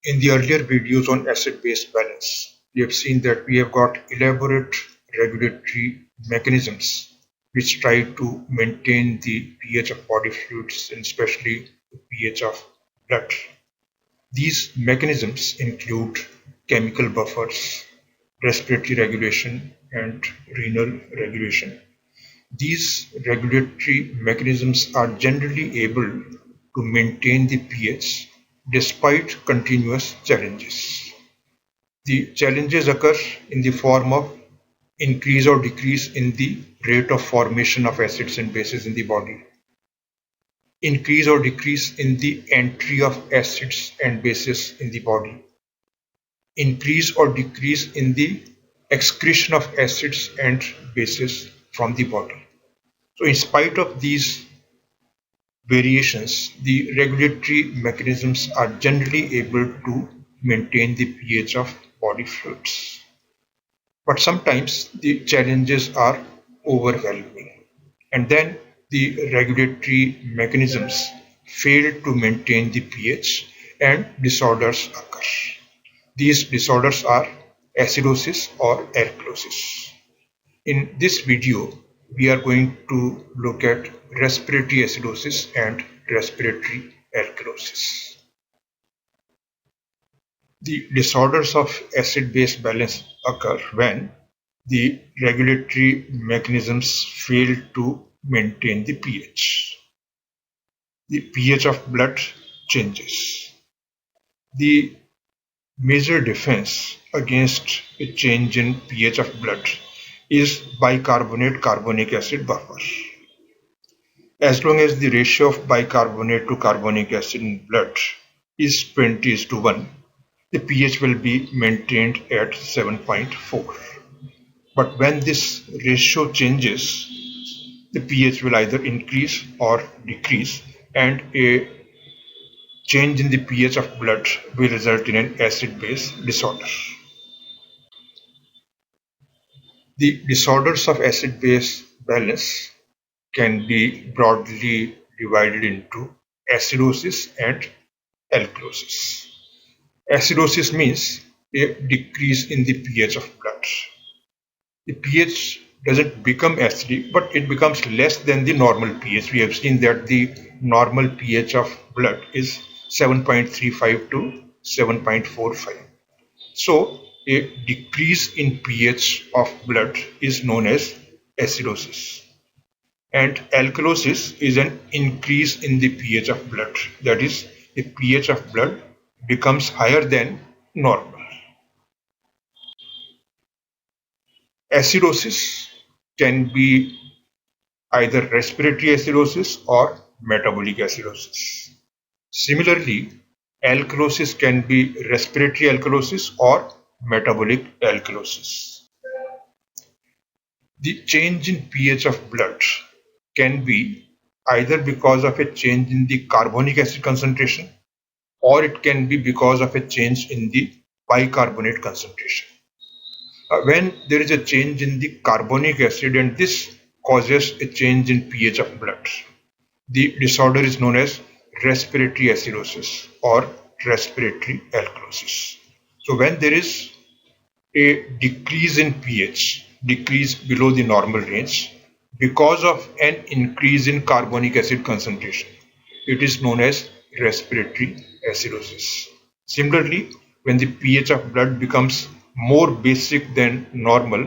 In the earlier videos on acid-base balance, we have seen that we have got elaborate regulatory mechanisms which try to maintain the pH of body fluids and especially the pH of blood. These mechanisms include chemical buffers, respiratory regulation, and renal regulation. These regulatory mechanisms are generally able to maintain the pH despite continuous challenges. The challenges occur in the form of increase or decrease in the rate of formation of acids and bases in the body, increase or decrease in the entry of acids and bases in the body, increase or decrease in the excretion of acids and bases from the body. So in spite of these variations, the regulatory mechanisms are generally able to maintain the pH of body fluids. But sometimes the challenges are overwhelming, and then the regulatory mechanisms fail to maintain the pH and disorders occur. These disorders are acidosis or alkalosis. In this video, we are going to look at respiratory acidosis and respiratory alkalosis. The disorders of acid-base balance occur when the regulatory mechanisms fail to maintain the pH. The pH of blood changes. The major defense against a change in pH of blood is bicarbonate carbonic acid buffer. As long as the ratio of bicarbonate to carbonic acid in blood is 20:1, the pH will be maintained at 7.4. But when this ratio changes, the pH will either increase or decrease, and a change in the pH of blood will result in an acid-base disorder. The disorders of acid-base balance can be broadly divided into acidosis and alkalosis. Acidosis means a decrease in the pH of blood. The pH doesn't become acidic, but it becomes less than the normal pH. We have seen that the normal pH of blood is 7.35 to 7.45. So a decrease in pH of blood is known as acidosis. And alkalosis is an increase in the pH of blood. That is, the pH of blood becomes higher than normal. Acidosis can be either respiratory acidosis or metabolic acidosis. Similarly, alkalosis can be respiratory alkalosis or metabolic alkalosis. The change in pH of blood can be either because of a change in the carbonic acid concentration, or it can be because of a change in the bicarbonate concentration. When there is a change in the carbonic acid and this causes a change in pH of blood, the disorder is known as respiratory acidosis or respiratory alkalosis. So when there is a decrease in pH, decrease below the normal range, because of an increase in carbonic acid concentration, it is known as respiratory acidosis. Similarly, when the pH of blood becomes more basic than normal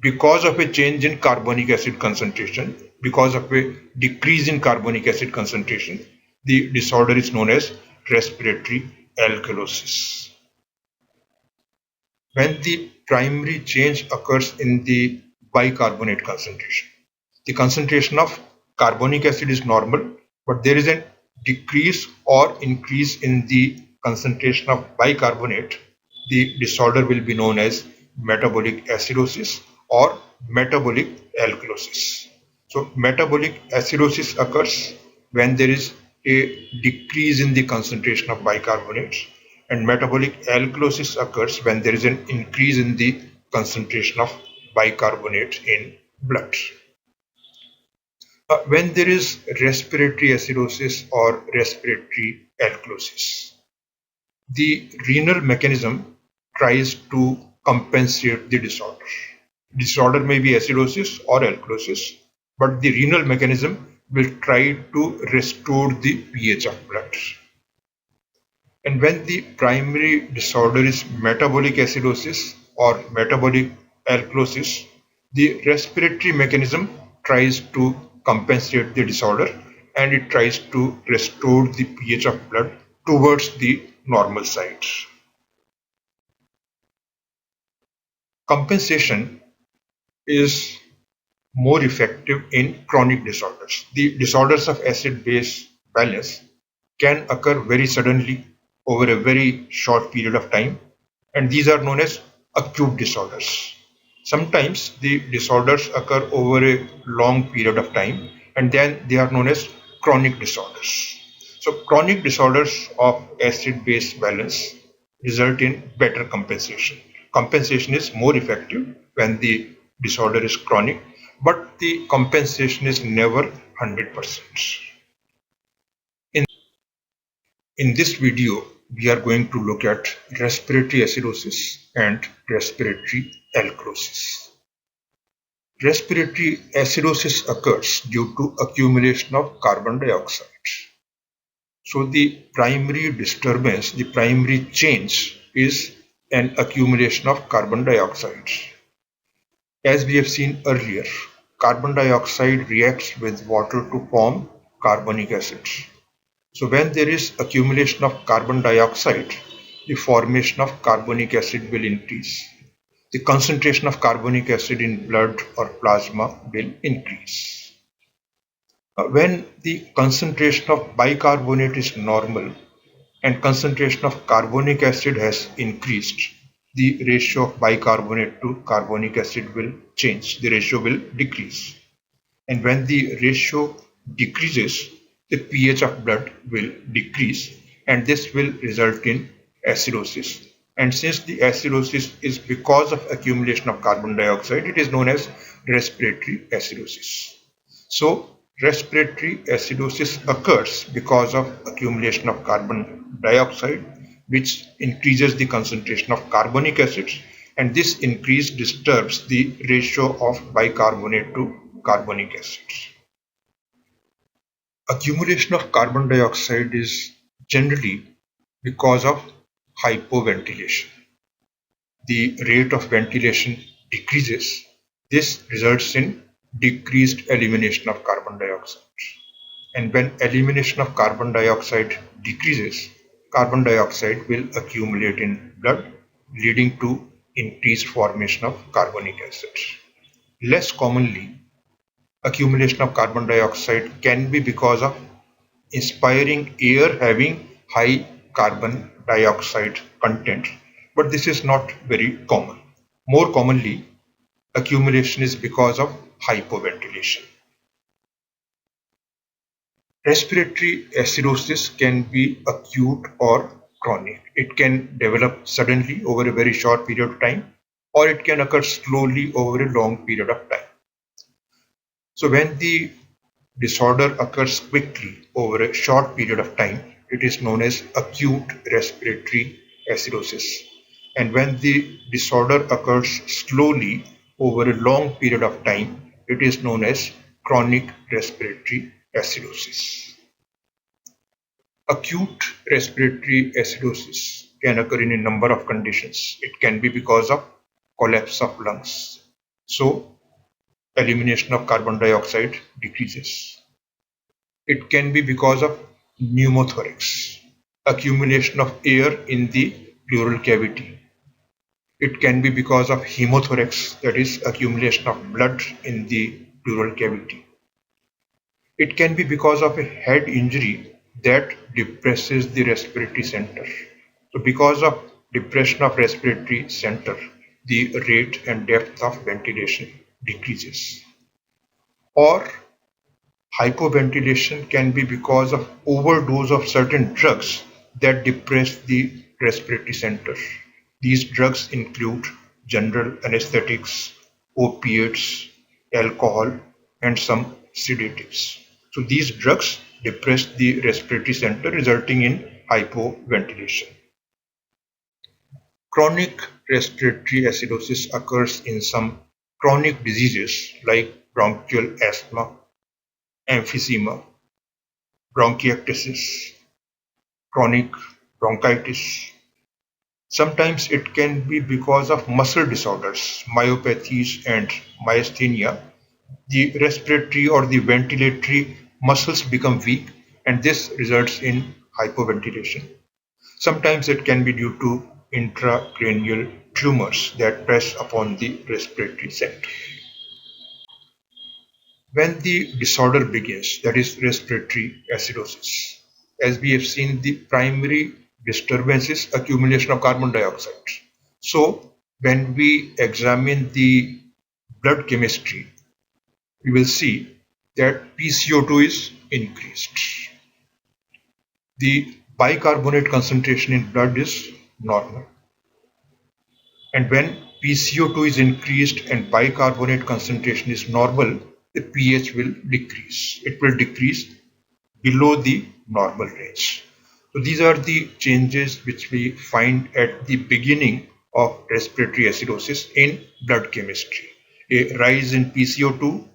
because of a change in carbonic acid concentration, because of a decrease in carbonic acid concentration, the disorder is known as respiratory alkalosis. When the primary change occurs in the bicarbonate concentration, the concentration of carbonic acid is normal, but there is a decrease or increase in the concentration of bicarbonate, the disorder will be known as metabolic acidosis or metabolic alkalosis. So metabolic acidosis occurs when there is a decrease in the concentration of bicarbonate, and metabolic alkalosis occurs when there is an increase in the concentration of bicarbonate in blood. When there is respiratory acidosis or respiratory alkalosis, The renal mechanism tries to compensate the disorder. Disorder may be acidosis or alkalosis, but the renal mechanism will try to restore the pH of blood. And when the primary disorder is metabolic acidosis or metabolic alkalosis, the respiratory mechanism tries to compensate the disorder and it tries to restore the pH of blood towards the normal side. Compensation is more effective in chronic disorders. The disorders of acid-base balance can occur very suddenly over a very short period of time, and these are known as acute disorders. Sometimes the disorders occur over a long period of time, and then they are known as chronic disorders. So, chronic disorders of acid-base balance result in better compensation. Compensation is more effective when the disorder is chronic, but the compensation is never 100%. In this video, we are going to look at respiratory acidosis and respiratory alkalosis. Respiratory acidosis occurs due to accumulation of carbon dioxide. So the primary disturbance, the primary change is an accumulation of carbon dioxide. As we have seen earlier, carbon dioxide reacts with water to form carbonic acid. So when there is accumulation of carbon dioxide, the formation of carbonic acid will increase. The concentration of carbonic acid in blood or plasma will increase. When the concentration of bicarbonate is normal and concentration of carbonic acid has increased, the ratio of bicarbonate to carbonic acid will change. The ratio will decrease. And when the ratio decreases, the pH of blood will decrease, and this will result in acidosis. And since the acidosis is because of accumulation of carbon dioxide, it is known as respiratory acidosis. So, respiratory acidosis occurs because of accumulation of carbon dioxide, which increases the concentration of carbonic acids, and this increase disturbs the ratio of bicarbonate to carbonic acids. Accumulation of carbon dioxide is generally because of hypoventilation. The rate of ventilation decreases. This results in decreased elimination of carbon dioxide. And when elimination of carbon dioxide decreases, carbon dioxide will accumulate in blood, leading to increased formation of carbonic acid. Less commonly, accumulation of carbon dioxide can be because of inspiring air having high carbon dioxide content, but this is not very common. More commonly, accumulation is because of hypoventilation. Respiratory acidosis can be acute or chronic. It can develop suddenly over a very short period of time, or it can occur slowly over a long period of time. So when the disorder occurs quickly over a short period of time, it is known as acute respiratory acidosis. And when the disorder occurs slowly over a long period of time, it is known as chronic respiratory acidosis. Acute respiratory acidosis can occur in a number of conditions. It can be because of collapse of lungs. So, elimination of carbon dioxide decreases. It can be because of pneumothorax, accumulation of air in the pleural cavity. It can be because of hemothorax, that is accumulation of blood in the pleural cavity. It can be because of a head injury that depresses the respiratory center. So because of depression of respiratory center, the rate and depth of ventilation decreases. Or hypoventilation can be because of overdose of certain drugs that depress the respiratory center. These drugs include general anesthetics, opiates, alcohol, and some sedatives. So these drugs depress the respiratory center, resulting in hypoventilation. Chronic respiratory acidosis occurs in some chronic diseases like bronchial asthma, emphysema, bronchiectasis, chronic bronchitis. Sometimes it can be because of muscle disorders, myopathies, and myasthenia. The respiratory or the ventilatory muscles become weak, and this results in hypoventilation. Sometimes it can be due to intracranial tumors that press upon the respiratory center. When the disorder begins, that is respiratory acidosis, as we have seen, the primary disturbance is accumulation of carbon dioxide. So, when we examine the blood chemistry, we will see that PCO2 is increased. The bicarbonate concentration in blood is normal. And when PCO2 is increased and bicarbonate concentration is normal, the pH will decrease. It will decrease below the normal range. So these are the changes which we find at the beginning of respiratory acidosis in blood chemistry. A rise in PCO2,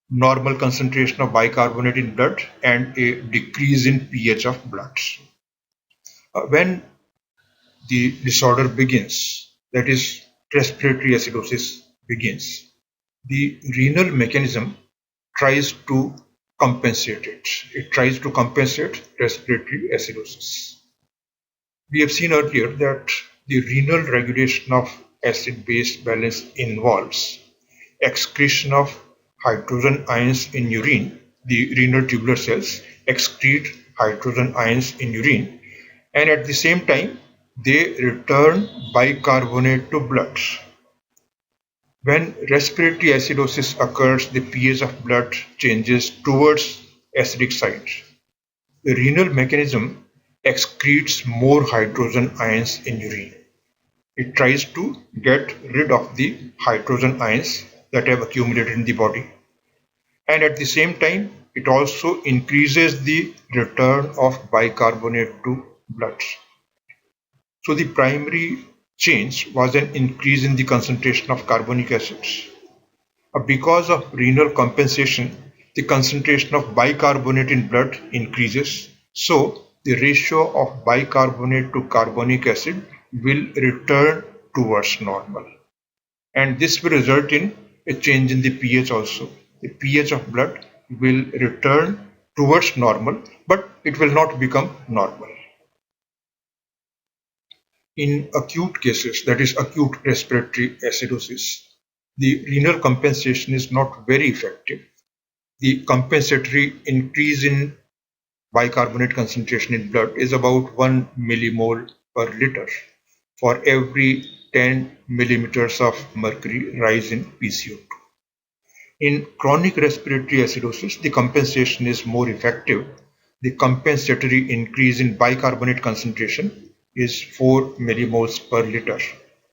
normal concentration of bicarbonate in blood, and a decrease in pH of blood. When the disorder begins, that is respiratory acidosis begins, the renal mechanism tries to compensate it. It tries to compensate respiratory acidosis. We have seen earlier that the renal regulation of acid-base balance involves excretion of hydrogen ions in urine. The renal tubular cells excrete hydrogen ions in urine, and at the same time they return bicarbonate to blood. When respiratory acidosis occurs, the pH of blood changes towards acidic side. The renal mechanism excretes more hydrogen ions in urine. It tries to get rid of the hydrogen ions that have accumulated in the body. And at the same time, it also increases the return of bicarbonate to blood. So the primary change was an increase in the concentration of carbonic acids. Because of renal compensation, the concentration of bicarbonate in blood increases. So the ratio of bicarbonate to carbonic acid will return towards normal. And this will result in a change in the pH also. The pH of blood will return towards normal, but it will not become normal. In acute cases, that is acute respiratory acidosis, the renal compensation is not very effective. The compensatory increase in bicarbonate concentration in blood is about 1 millimole per liter for every 10 millimeters of mercury rise in PCO2. In chronic respiratory acidosis, the compensation is more effective. The compensatory increase in bicarbonate concentration is 4 millimoles per liter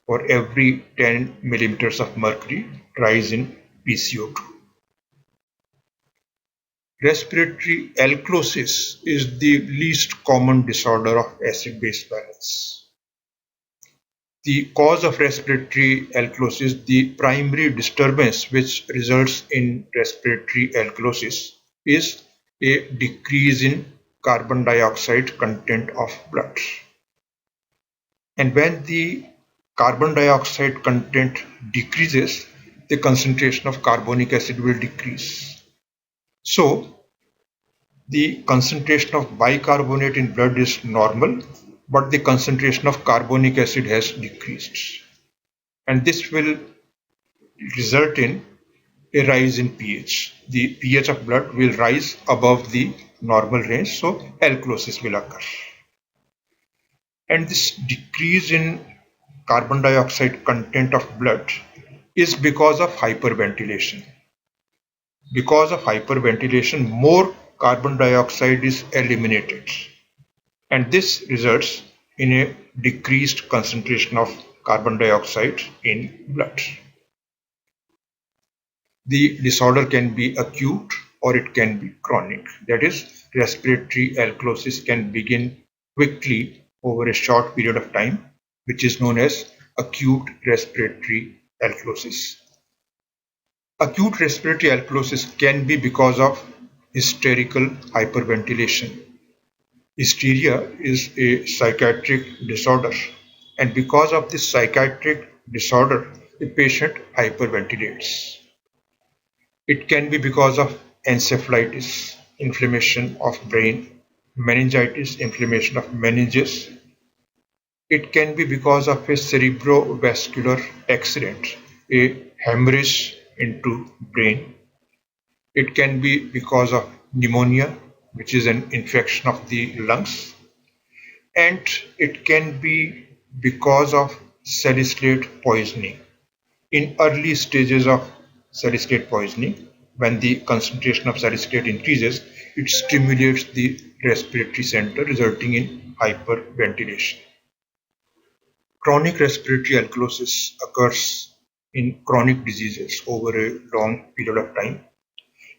for every 10 millimeters of mercury rise in PCO2. Respiratory alkalosis is the least common disorder of acid-base balance. The cause of respiratory alkalosis, the primary disturbance which results in respiratory alkalosis, is a decrease in carbon dioxide content of blood. And when the carbon dioxide content decreases, the concentration of carbonic acid will decrease. So, the concentration of bicarbonate in blood is normal, but the concentration of carbonic acid has decreased. And this will result in a rise in pH. The pH of blood will rise above the normal range, so alkalosis will occur. And this decrease in carbon dioxide content of blood is because of hyperventilation. Because of hyperventilation, more carbon dioxide is eliminated, and this results in a decreased concentration of carbon dioxide in blood. The disorder can be acute or it can be chronic. That is, respiratory alkalosis can begin quickly over a short period of time which is known as acute respiratory alkalosis. Acute respiratory alkalosis can be because of hysterical hyperventilation. Hysteria is a psychiatric disorder, and because of this psychiatric disorder, the patient hyperventilates. It can be because of encephalitis, inflammation of brain, meningitis, inflammation of meninges. It can be because of a cerebrovascular accident, a hemorrhage into brain. It can be because of pneumonia, which is an infection of the lungs, and it can be because of salicylate poisoning. In early stages of salicylate poisoning, when the concentration of salicylate increases, it stimulates the respiratory center, resulting in hyperventilation. Chronic respiratory alkalosis occurs in chronic diseases over a long period of time.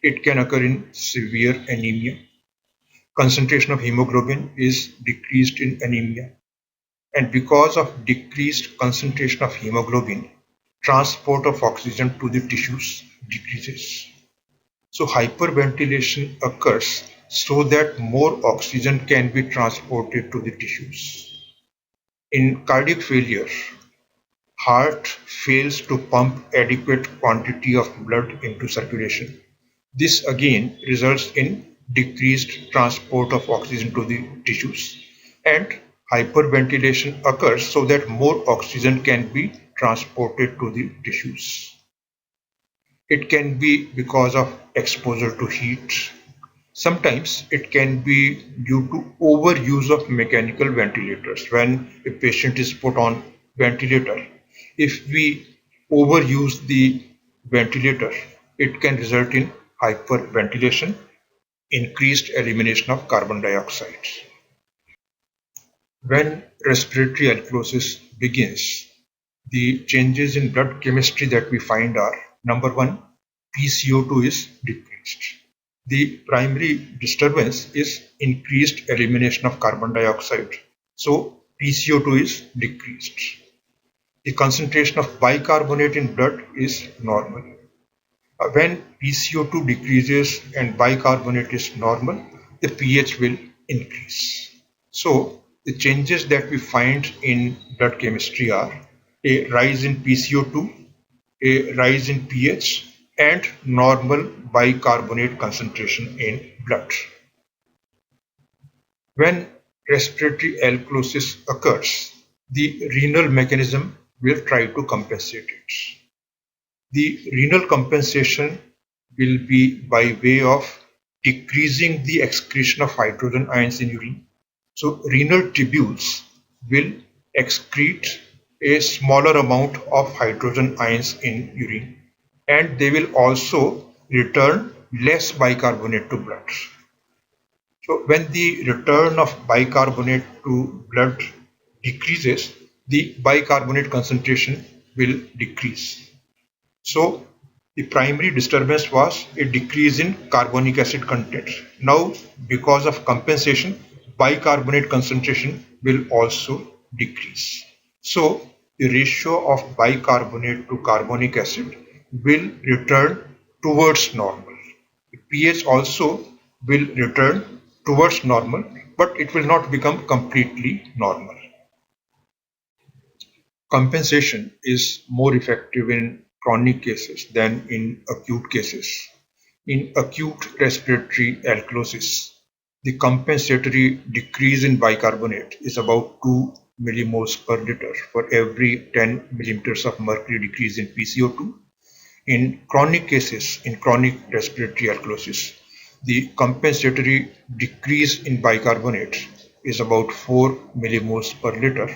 It can occur in severe anemia. Concentration of hemoglobin is decreased in anemia, and because of decreased concentration of hemoglobin, transport of oxygen to the tissues decreases. So hyperventilation occurs so that more oxygen can be transported to the tissues. In cardiac failure, heart fails to pump adequate quantity of blood into circulation. This again results in decreased transport of oxygen to the tissues, and hyperventilation occurs so that more oxygen can be transported to the tissues. It can be because of exposure to heat. Sometimes it can be due to overuse of mechanical ventilators. When a patient is put on ventilator, if we overuse the ventilator, it can result in hyperventilation, increased elimination of carbon dioxide. When respiratory alkalosis begins, the changes in blood chemistry that we find are: number one, PCO2 is decreased. The primary disturbance is increased elimination of carbon dioxide. So PCO2 is decreased. The concentration of bicarbonate in blood is normal. When PCO2 decreases and bicarbonate is normal, the pH will increase. So the changes that we find in blood chemistry are a rise in PCO2, a rise in pH, and normal bicarbonate concentration in blood. When respiratory alkalosis occurs, the renal mechanism will try to compensate it. The renal compensation will be by way of decreasing the excretion of hydrogen ions in urine. So renal tubules will excrete a smaller amount of hydrogen ions in urine, and they will also return less bicarbonate to blood. So when the return of bicarbonate to blood decreases, the bicarbonate concentration will decrease. So the primary disturbance was a decrease in carbonic acid content. Now, because of compensation, bicarbonate concentration will also decrease. So the ratio of bicarbonate to carbonic acid will return towards normal. The pH also will return towards normal, but it will not become completely normal. Compensation is more effective in chronic cases than in acute cases. In acute respiratory alkalosis, the compensatory decrease in bicarbonate is about 2 millimoles per liter for every 10 millimeters of mercury decrease in PCO2. In chronic cases, in chronic respiratory alkalosis, the compensatory decrease in bicarbonate is about 4 millimoles per liter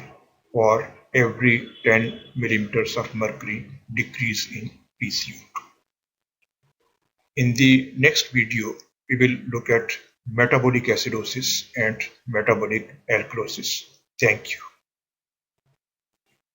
for every 10 millimeters of mercury decrease in PCO2. In the next video, we will look at metabolic acidosis and metabolic alkalosis. Thank you.